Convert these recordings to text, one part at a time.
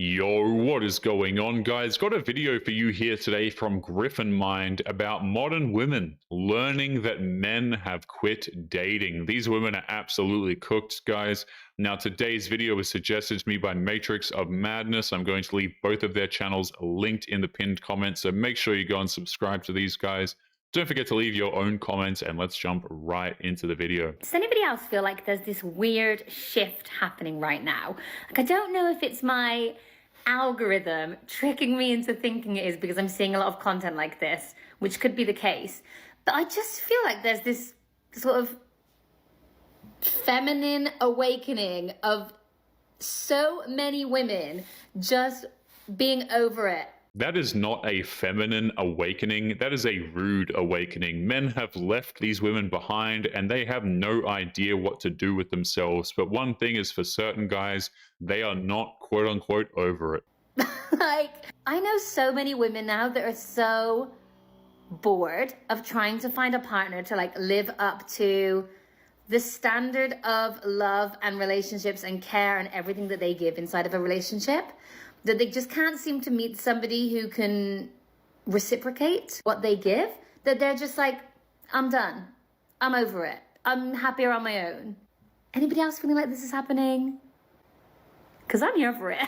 Yo, what is going on, guys? Got a video for you here today from Griffin Mind about modern women learning that men have quit dating. These women are absolutely cooked, guys. Now, today's video was suggested to me by Matrix of Madness. I'm going to leave both of their channels linked in the pinned comments, so make sure you go and subscribe to these guys. Don't forget to leave your own comments, and let's jump right into the video. Does anybody else feel like there's this weird shift happening right now? Like, I don't know if it's my algorithm tricking me into thinking it is because I'm seeing a lot of content like this, which could be the case. But I just feel like there's this sort of feminine awakening of so many women just being over it. That is not a feminine awakening. That is a rude awakening. Men have left these women behind and they have no idea what to do with themselves. But one thing is for certain, guys, they are not quote unquote over it. Like, I know so many women now that are so bored of trying to find a partner to like live up to the standard of love and relationships and care and everything that they give inside of a relationship, that they just can't seem to meet somebody who can reciprocate what they give, that they're just like, I'm done. I'm over it. I'm happier on my own. Anybody else feeling like this is happening? Because I'm here for it.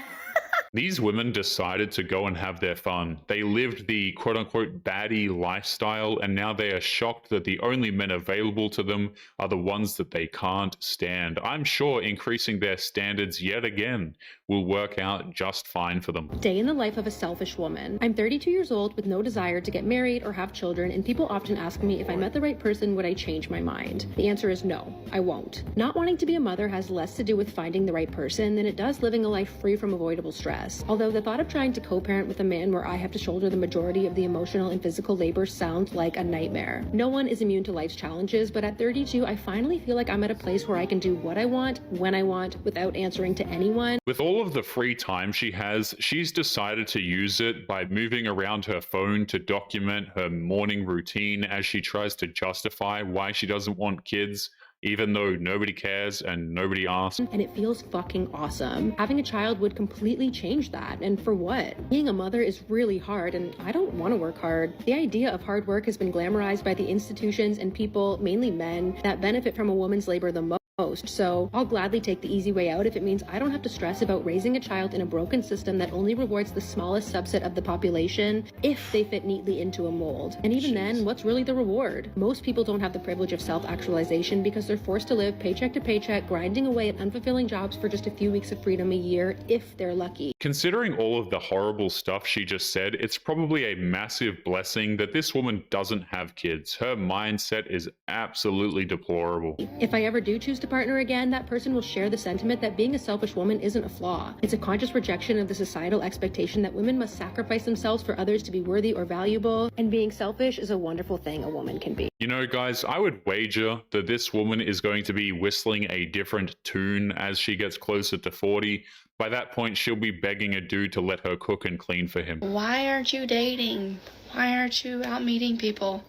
These women decided to go and have their fun. They lived the quote-unquote baddie lifestyle, and now they are shocked that the only men available to them are the ones that they can't stand. I'm sure increasing their standards yet again will work out just fine for them. Day in the life of a selfish woman. I'm 32 years old with no desire to get married or have children, and people often ask me if I met the right person, would I change my mind? The answer is no, I won't. Not wanting to be a mother has less to do with finding the right person than it does living a life free from avoidable stress. Although the thought of trying to co-parent with a man where I have to shoulder the majority of the emotional and physical labor sounds like a nightmare. No one is immune to life's challenges, but at 32, I finally feel like I'm at a place where I can do what I want, when I want, without answering to anyone. With all of the free time she has, she's decided to use it by moving around her phone to document her morning routine as she tries to justify why she doesn't want kids, even though nobody cares and nobody asks. And it feels fucking awesome. Having a child would completely change that. And for what? Being a mother is really hard, and I don't want to work hard. The idea of hard work has been glamorized by the institutions and people, mainly men, that benefit from a woman's labor the most. So I'll gladly take the easy way out if it means I don't have to stress about raising a child in a broken system that only rewards the smallest subset of the population if they fit neatly into a mold. And even then, what's really the reward? Most people don't have the privilege of self-actualization because they're forced to live paycheck to paycheck, grinding away at unfulfilling jobs for just a few weeks of freedom a year, if they're lucky. Considering all of the horrible stuff she just said, it's probably a massive blessing that this woman doesn't have kids. Her mindset is absolutely deplorable. If I ever do choose to partner again, that person will share the sentiment that being a selfish woman isn't a flaw. It's a conscious rejection of the societal expectation that women must sacrifice themselves for others to be worthy or valuable, and being selfish is a wonderful thing a woman can be. You know, guys, I would wager that this woman is going to be whistling a different tune as she gets closer to 40. By that point, she'll be begging a dude to let her cook and clean for him. Why aren't you dating? Why aren't you out meeting people?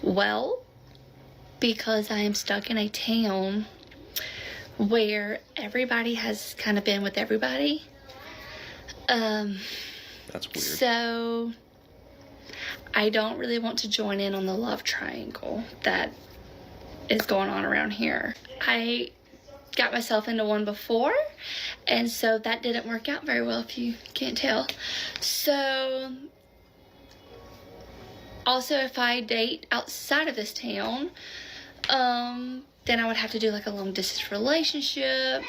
Well, because I am stuck in a town where everybody has kind of been with everybody. That's weird. So I don't really want to join in on the love triangle that is going on around here. I got myself into one before, and so that didn't work out very well, if you can't tell. So also, if I date outside of this town, then I would have to do like a long distance relationship.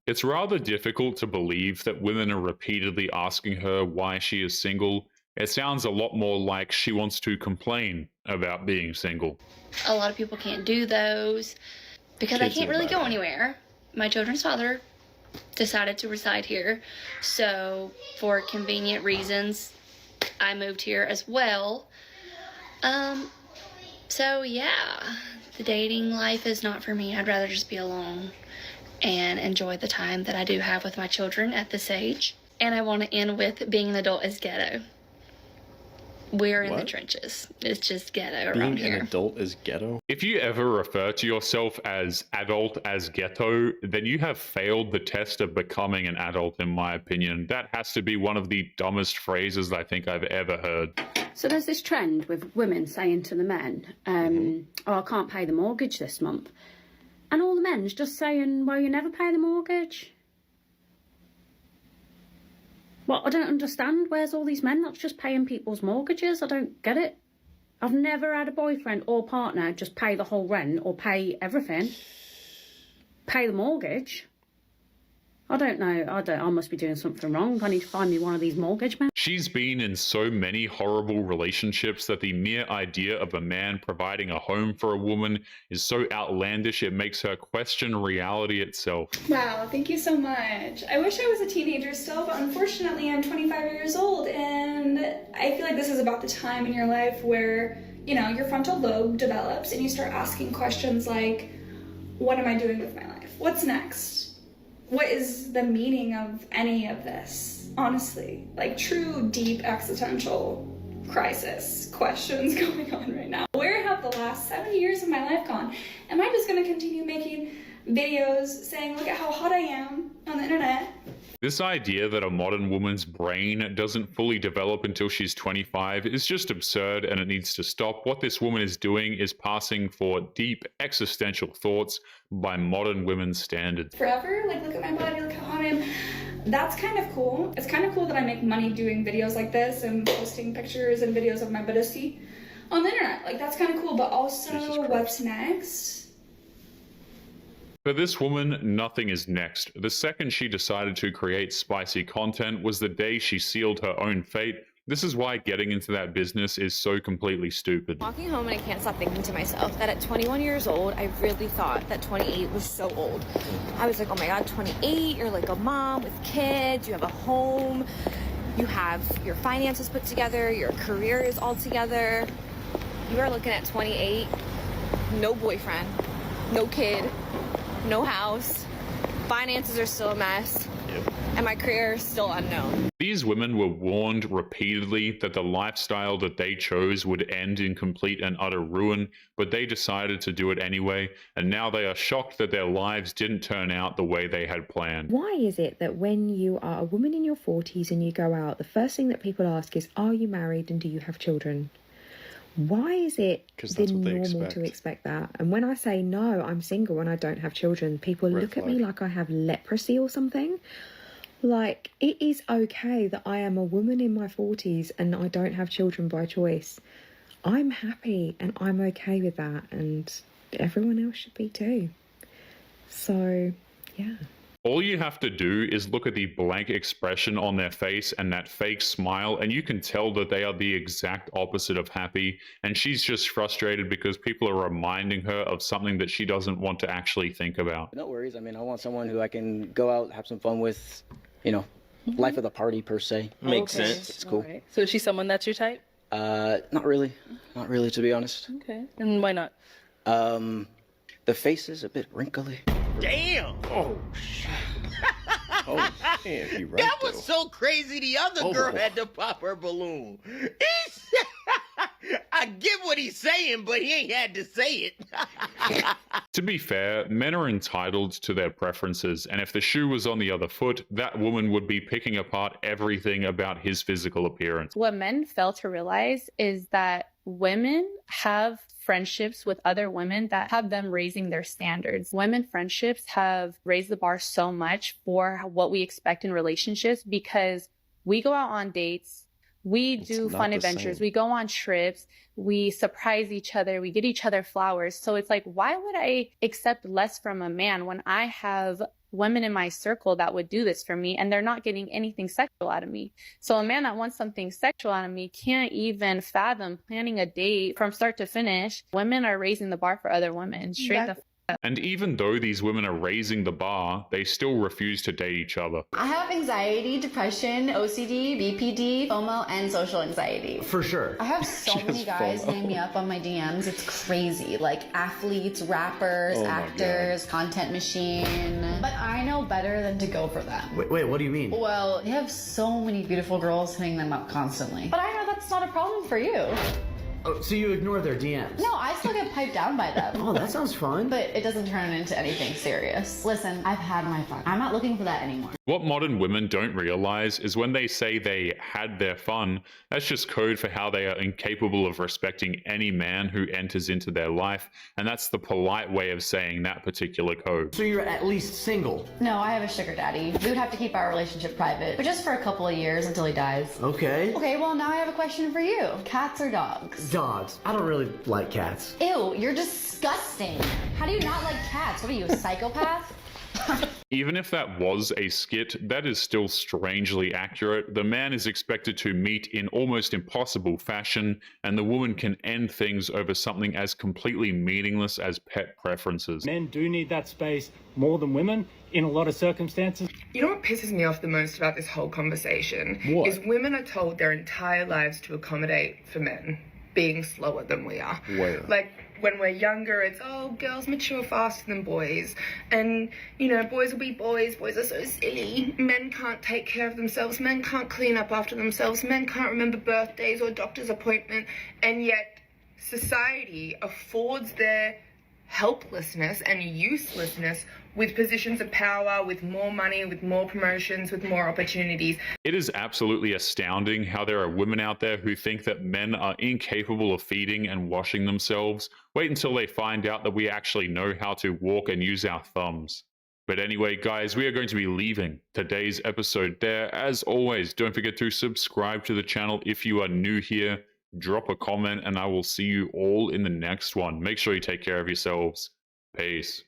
It's rather difficult to believe that women are repeatedly asking her why she is single. It sounds a lot more like she wants to complain about being single. A lot of people can't do those because I can't really go anywhere. My children's father decided to reside here, so for convenient reasons, I moved here as well. So yeah, the dating life is not for me. I'd rather just be alone and enjoy the time that I do have with my children at this age. And I want to end with being an adult is ghetto. We're in the What? trenches. It's just ghetto Being around an here. adult is ghetto? If you ever refer to yourself as adult as ghetto, then you have failed the test of becoming an adult, in my opinion. That has to be one of the dumbest phrases I think I've ever heard. So there's this trend with women saying to the men, oh, I can't pay the mortgage this month. And all the men's just saying, well, you never pay the mortgage. Well, I don't understand. Where's all these men that's just paying people's mortgages? I don't get it. I've never had a boyfriend or partner just pay the whole rent or pay everything. Pay the mortgage. I don't know. I must be doing something wrong. I need to find me one of these mortgage men. She's been in so many horrible relationships that the mere idea of a man providing a home for a woman is so outlandish it makes her question reality itself. Wow, thank you so much. I wish I was a teenager still, but unfortunately I'm 25 years old, and I feel like this is about the time in your life where, you know, your frontal lobe develops and you start asking questions like, what am I doing with my life? What's next? What is the meaning of any of this? Honestly, like true deep existential crisis questions going on right now. Where have the last 7 years of my life gone? Am I just gonna continue making videos saying, look at how hot I am on the internet? This idea that a modern woman's brain doesn't fully develop until she's 25 is just absurd, and it needs to stop. What this woman is doing is passing for deep existential thoughts by modern women's standards. Forever, like look at my body, look how hot I am. That's kind of cool. It's kind of cool that I make money doing videos like this and posting pictures and videos of my buttocity on the internet. Like that's kind of cool, but also what's next? For this woman, nothing is next. The second she decided to create spicy content was the day she sealed her own fate. This is why getting into that business is so completely stupid. Walking home, and I can't stop thinking to myself that at 21 years old, I really thought that 28 was so old. I was like, oh my God, 28, you're like a mom with kids, you have a home, you have your finances put together, your career is all together. You are looking at 28, no boyfriend, no kid, no house, finances are still a mess, and my career is still unknown. These women were warned repeatedly that the lifestyle that they chose would end in complete and utter ruin, but they decided to do it anyway, and now they are shocked that their lives didn't turn out the way they had planned. Why is it that when you are a woman in your 40s and you go out, the first thing that people ask is, are you married and do you have children? Why is it the normal to expect that? And when I say no, I'm single and I don't have children, people look at me like I have leprosy or something. Like, it is okay that I am a woman in my 40s and I don't have children by choice. I'm happy and I'm okay with that, and everyone else should be too. So, yeah. All you have to do is look at the blank expression on their face and that fake smile, and you can tell that they are the exact opposite of happy, and she's just frustrated because people are reminding her of something that she doesn't want to actually think about. No worries. I mean, I want someone who I can go out, have some fun with, you know, life of the party per se. Makes sense. It's cool. Right. So is she someone that's your type? Not really. Not really, to be honest. Okay. And why not? The face is a bit wrinkly. Damn! Oh, shit. Oh, damn, he right, That was so crazy, the other girl had to pop her balloon. I get what he's saying, but he ain't had to say it. To be fair, men are entitled to their preferences, and if the shoe was on the other foot, that woman would be picking apart everything about his physical appearance. What men fail to realize is that women have friendships with other women that have them raising their standards. Women friendships have raised the bar so much for what we expect in relationships because we go out on dates, we do fun adventures, we go on trips, we surprise each other, we get each other flowers. So it's like, why would I accept less from a man when I have women in my circle that would do this for me and they're not getting anything sexual out of me? So a man that wants something sexual out of me can't even fathom planning a date from start to finish. Women are raising the bar for other women. Straight the f- up. And even though these women are raising the bar, they still refuse to date each other. I have anxiety, depression, OCD, BPD, FOMO, and social anxiety. For sure. I have so many guys hitting me up on my DMs. It's crazy. Like athletes, rappers, actors, content machine. But I know better than to go for them. Wait, what do you mean? Well, they have so many beautiful girls hitting them up constantly. But I know that that's not a problem for you. Oh, so you ignore their DMs? No, I still get piped down by them. Oh, that sounds fun. But it doesn't turn into anything serious. Listen, I've had my fun. I'm not looking for that anymore. What modern women don't realize is when they say they had their fun, that's just code for how they are incapable of respecting any man who enters into their life, and that's the polite way of saying that particular code. So you're at least single? No, I have a sugar daddy. We would have to keep our relationship private, but just for a couple of years until he dies. Okay. Okay, well now I have a question for you. Cats or dogs? Dogs. I don't really like cats. Ew, you're disgusting. How do you not like cats? What are you, a psychopath? Even if that was a skit, that is still strangely accurate. The man is expected to meet in almost impossible fashion, and the woman can end things over something as completely meaningless as pet preferences. Men do need that space more than women in a lot of circumstances. You know what pisses me off the most about this whole conversation? What? Is women are told their entire lives to accommodate for men being slower than we are. Where? Like, when we're younger, it's, oh, girls mature faster than boys. And, you know, boys will be boys. Boys are so silly. Men can't take care of themselves. Men can't clean up after themselves. Men can't remember birthdays or doctor's appointment. And yet, society affords their helplessness and uselessness with positions of power, with more money, with more promotions, with more opportunities. It is absolutely astounding how there are women out there who think that men are incapable of feeding and washing themselves. Wait until they find out that we actually know how to walk and use our thumbs. But anyway, guys, we are going to be leaving today's episode there. As always, don't forget to subscribe to the channel if you are new here. Drop a comment, and I will see you all in the next one. Make sure you take care of yourselves. Peace.